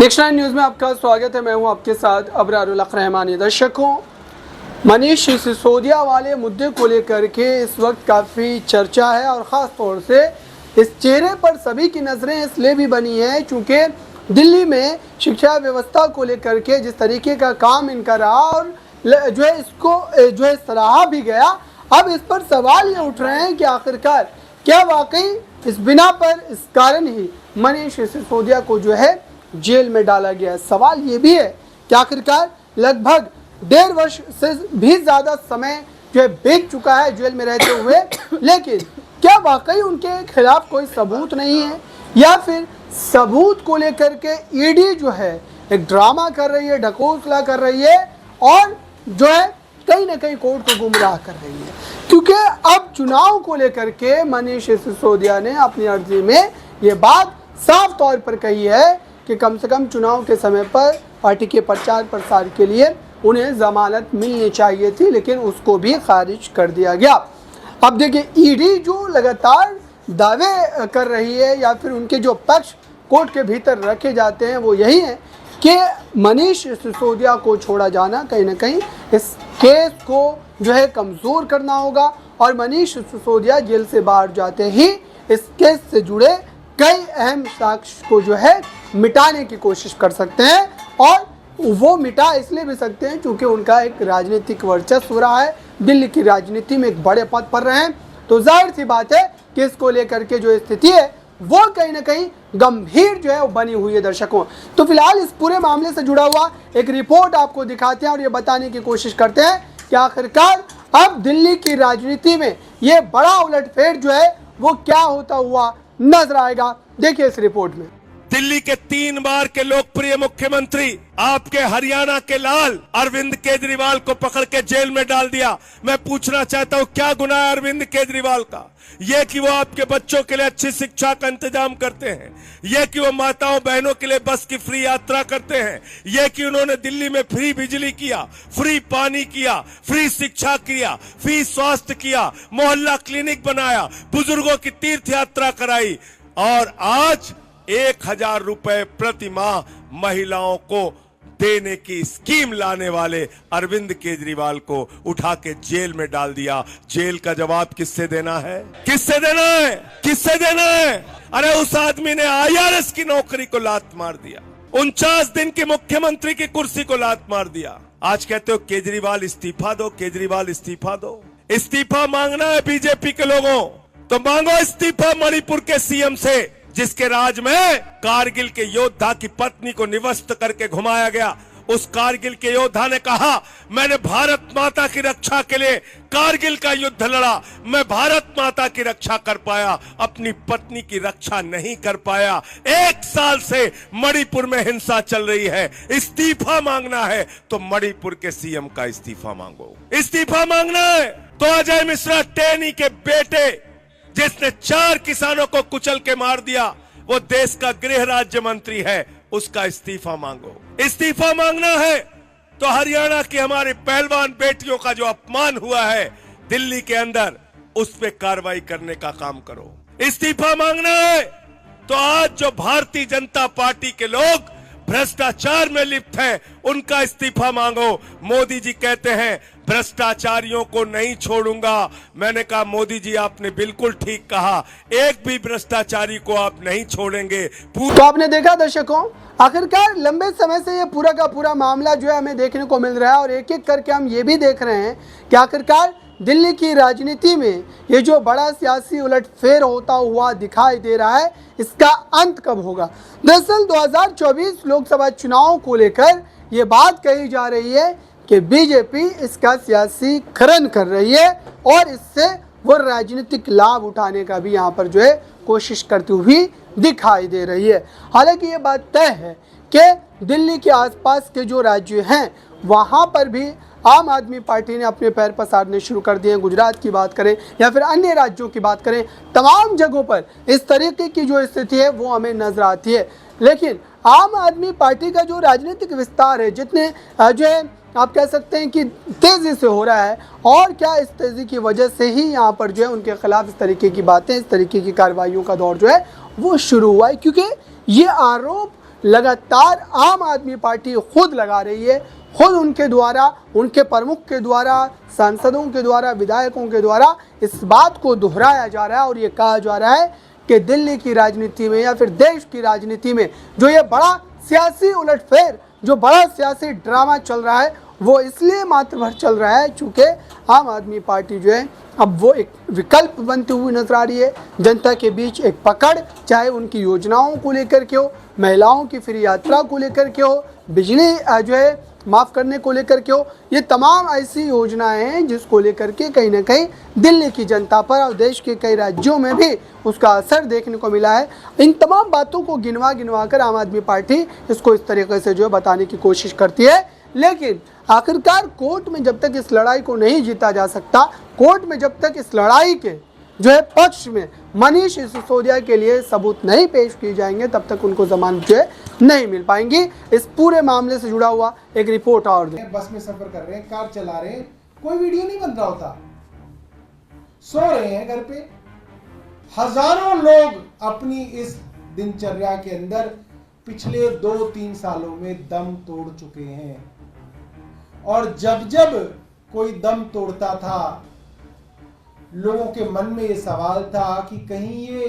Next news में आपका स्वागत है। मैं हूं आपके साथ अबरारुल हक रहमानी। दर्शकों, मनीष सिसोदिया वाले मुद्दे को लेकर के इस वक्त काफ़ी चर्चा है और ख़ास तौर से इस चेहरे पर सभी की नज़रें इसलिए भी बनी है क्योंकि दिल्ली में शिक्षा व्यवस्था को लेकर के जिस तरीके का काम इनका रहा और जो है इसको जो है सराहा भी गया। अब इस पर सवाल ये उठ रहे हैं कि आखिरकार क्या वाकई इस बिना पर इस कारण ही मनीष सिसोदिया को जो है जेल में डाला गया है। सवाल ये भी है कि आखिरकार लगभग 1.5 वर्ष से भी ज़्यादा समय जो है बीत चुका है जेल में रहते हुए, लेकिन क्या वाकई उनके खिलाफ कोई सबूत नहीं है या फिर सबूत को लेकर के ईडी जो है एक ड्रामा कर रही है, ढकोसला कर रही है और जो है कहीं ना कहीं कोर्ट को गुमराह कर रही है। क्योंकि अब चुनाव को लेकर के मनीष सिसोदिया ने अपनी अर्जी में ये बात साफ तौर पर कही है कि कम से कम चुनाव के समय पर पार्टी के प्रचार प्रसार के लिए उन्हें जमानत मिलनी चाहिए थी, लेकिन उसको भी खारिज कर दिया गया। अब देखिए, ईडी जो लगातार दावे कर रही है या फिर उनके जो पक्ष कोर्ट के भीतर रखे जाते हैं वो यही है कि मनीष सिसोदिया को छोड़ा जाना कहीं ना कहीं इस केस को जो है कमज़ोर करना होगा और मनीष सिसोदिया जेल से बाहर जाते ही इस केस से जुड़े कई अहम साक्ष्य को जो है मिटाने की कोशिश कर सकते हैं और वो मिटा इसलिए भी सकते हैं क्योंकि उनका एक राजनीतिक वर्चस्व रहा है, दिल्ली की राजनीति में एक बड़े पद पर रहे हैं। तो जाहिर सी बात है कि इसको लेकर के जो स्थिति है वो कहीं ना कहीं गंभीर जो है वो बनी हुई है। दर्शकों, तो फिलहाल इस पूरे मामले से जुड़ा हुआ एक रिपोर्ट आपको दिखाते हैं और ये बताने की कोशिश करते हैं कि आखिरकार अब दिल्ली की राजनीति में ये बड़ा उलटफेर जो है वो क्या होता हुआ नजर आएगा। देखिए इस रिपोर्ट में। दिल्ली के 3 बार के लोकप्रिय मुख्यमंत्री आपके हरियाणा के लाल अरविंद केजरीवाल को पकड़ के जेल में डाल दिया। मैं पूछना चाहता हूं, क्या गुनाह है अरविंद केजरीवाल का? यह कि वो आपके बच्चों के लिए अच्छी शिक्षा का इंतजाम करते हैं, यह कि वो माताओं बहनों के लिए बस की फ्री यात्रा करते हैं, यह कि उन्होंने दिल्ली में फ्री बिजली किया, फ्री पानी किया, फ्री शिक्षा किया, फ्री स्वास्थ्य किया, मोहल्ला क्लिनिक बनाया, बुजुर्गों की तीर्थ यात्रा कराई और आज 1000 रुपए प्रति माह महिलाओं को देने की स्कीम लाने वाले अरविंद केजरीवाल को उठा के जेल में डाल दिया। जेल का जवाब किससे देना है? किससे देना है? किससे देना है? अरे उस आदमी ने IRS की नौकरी को लात मार दिया, 49 दिन की मुख्यमंत्री की कुर्सी को लात मार दिया। आज कहते हो केजरीवाल इस्तीफा दो, केजरीवाल इस्तीफा दो। इस्तीफा मांगना है बीजेपी के लोगों तो मांगो इस्तीफा मणिपुर के सीएम से, जिसके राज में कारगिल के योद्धा की पत्नी को निवस्त करके घुमाया गया। उस कारगिल के योद्धा ने कहा, मैंने भारत माता की रक्षा के लिए कारगिल का युद्ध लड़ा, मैं भारत माता की रक्षा कर पाया, अपनी पत्नी की रक्षा नहीं कर पाया। 1 साल से मणिपुर में हिंसा चल रही है, इस्तीफा मांगना है तो मणिपुर के सीएम का इस्तीफा मांगो। इस्तीफा मांगना है तो अजय मिश्रा टेनी के बेटे जिसने 4 किसानों को कुचल के मार दिया, वो देश का गृह राज्य मंत्री है, उसका इस्तीफा मांगो। इस्तीफा मांगना है तो हरियाणा की हमारी पहलवान बेटियों का जो अपमान हुआ है दिल्ली के अंदर, उस पे कार्रवाई करने का काम करो। इस्तीफा मांगना है तो आज जो भारतीय जनता पार्टी के लोग भ्रष्टाचार में लिप्त हैं, उनका इस्तीफा मांगो। मोदी जी कहते हैं भ्रष्टाचारियों को नहीं छोड़ूंगा। मैंने कहा मोदी जी आपने बिल्कुल ठीक कहा, एक भी भ्रष्टाचारी को आप नहीं छोड़ेंगे। तो आपने देखा दर्शकों, आखिरकार लंबे समय से ये पूरा का पूरा मामला जो है हमें देखने को मिल रहा है और एक एक करके हम ये भी देख रहे हैं कि आखिरकार दिल्ली की राजनीति में ये जो बड़ा सियासी उलटफेर होता हुआ दिखाई दे रहा है, इसका अंत कब होगा। दरअसल 2024 लोकसभा चुनाव को लेकर ये बात कही जा रही है कि बीजेपी इसका सियासी खनन कर रही है और इससे वो राजनीतिक लाभ उठाने का भी यहाँ पर जो है कोशिश करती हुई दिखाई दे रही है। हालांकि ये बात तय है कि दिल्ली के आसपास के जो राज्य हैं वहाँ पर भी आम आदमी पार्टी ने अपने पैर पसारने शुरू कर दिए हैं। गुजरात की बात करें या फिर अन्य राज्यों की बात करें, तमाम जगहों पर इस तरीके की जो स्थिति है वो हमें नजर आती है। लेकिन आम आदमी पार्टी का जो राजनीतिक विस्तार है, जितने जो है आप कह सकते हैं कि तेज़ी से हो रहा है, और क्या इस तेज़ी की वजह से ही यहाँ पर जो है उनके खिलाफ इस तरीके की बातें, इस तरीके की कार्रवाइयों का दौर जो है वो शुरू हुआ है। क्योंकि ये आरोप लगातार आम आदमी पार्टी खुद लगा रही है, खुद उनके द्वारा, उनके प्रमुख के द्वारा, सांसदों के द्वारा, विधायकों के द्वारा इस बात को दोहराया जा रहा है और ये कहा जा रहा है कि दिल्ली की राजनीति में या फिर देश की राजनीति में जो ये बड़ा सियासी उलटफेर, जो बड़ा सियासी ड्रामा चल रहा है, वो इसलिए मात्र भर चल रहा है चूँकि आम आदमी पार्टी जो है अब वो एक विकल्प बनती हुई नजर आ रही है। जनता के बीच एक पकड़, चाहे उनकी योजनाओं को लेकर के हो, महिलाओं की फ्री यात्रा को लेकर के हो, बिजली जो है माफ़ करने को लेकर के हो, ये तमाम ऐसी योजनाएं हैं जिसको लेकर के कहीं ना कहीं दिल्ली की जनता पर और देश के कई राज्यों में भी उसका असर देखने को मिला है। इन तमाम बातों को गिनवा कर आम आदमी पार्टी इसको इस तरीके से जो है बताने की कोशिश करती है, लेकिन आखिरकार कोर्ट में जब तक इस लड़ाई को नहीं जीता जा सकता, कोर्ट में जब तक इस लड़ाई के जो है पक्ष में मनीष सिसोदिया के लिए सबूत नहीं पेश किए जाएंगे, तब तक उनको जमानत जो है नहीं मिल पाएंगी। इस पूरे मामले से जुड़ा हुआ एक रिपोर्ट और बस में सफर कर रहे हैं, कार चला रहे हैं, कोई वीडियो नहीं बन रहा होता, सो रहे हैं घर पे। हजारों लोग अपनी इस दिनचर्या के अंदर पिछले 2-3 सालों में दम तोड़ चुके हैं और जब जब कोई दम तोड़ता था, लोगों के मन में यह सवाल था कि कहीं ये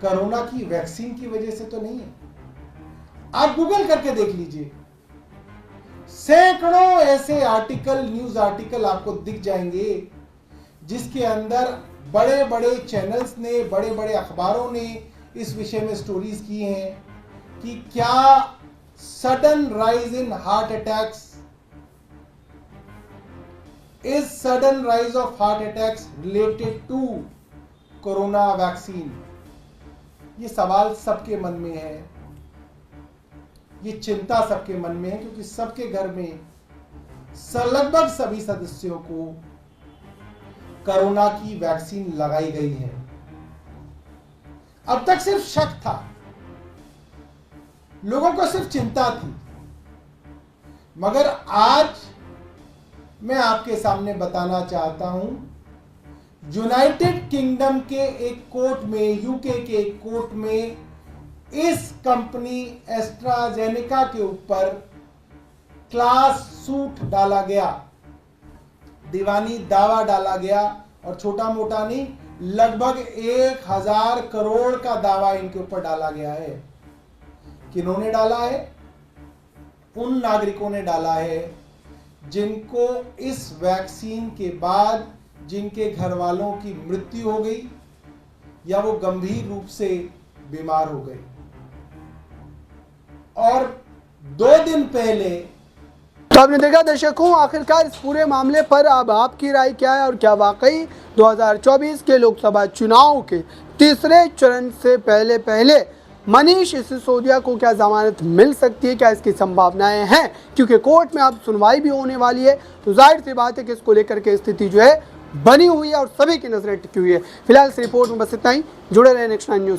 कोरोना की वैक्सीन की वजह से तो नहीं है। आप गूगल करके देख लीजिए, सैकड़ों ऐसे आर्टिकल, न्यूज आर्टिकल आपको दिख जाएंगे जिसके अंदर बड़े बड़े चैनल्स ने, बड़े बड़े अखबारों ने इस विषय में स्टोरीज की हैं कि क्या sudden rise in heart attacks, is sudden rise of heart attacks related to corona vaccine. ये सवाल सबके मन में है, ये चिंता सबके मन में है, क्योंकि सबके घर में लगभग सभी सदस्यों को कोरोना की वैक्सीन लगाई गई है। अब तक सिर्फ शक था, लोगों को सिर्फ चिंता थी, मगर आज मैं आपके सामने बताना चाहता हूं, यूनाइटेड किंगडम के एक कोर्ट में, यूके के एक कोर्ट में इस कंपनी एस्ट्राजेनेका के ऊपर क्लास सूट डाला गया, दीवानी दावा डाला गया, और छोटा मोटा नहीं, लगभग 1000 करोड़ का दावा इनके ऊपर डाला गया है। किन्होंने डाला है? उन नागरिकों ने डाला है जिनको इस वैक्सीन के बाद जिनके घर वालों की मृत्यु हो गई या वो गंभीर रूप से बीमार हो गए। और 2 दिन पहले तो आपने देखा दर्शकों, आखिरकार इस पूरे मामले पर अब आपकी राय क्या है और क्या वाकई 2024 के लोकसभा चुनाव के तीसरे चरण से पहले मनीष सिसोदिया को क्या जमानत मिल सकती है, क्या इसकी संभावनाएं हैं? क्योंकि कोर्ट में अब सुनवाई भी होने वाली है, तो जाहिर सी बात है कि इसको लेकर के स्थिति जो है बनी हुई है और सभी की नजरें टिकी हुई है। फिलहाल इस रिपोर्ट में बस इतना ही। जुड़े रहे नेक्स्ट 9 न्यूज।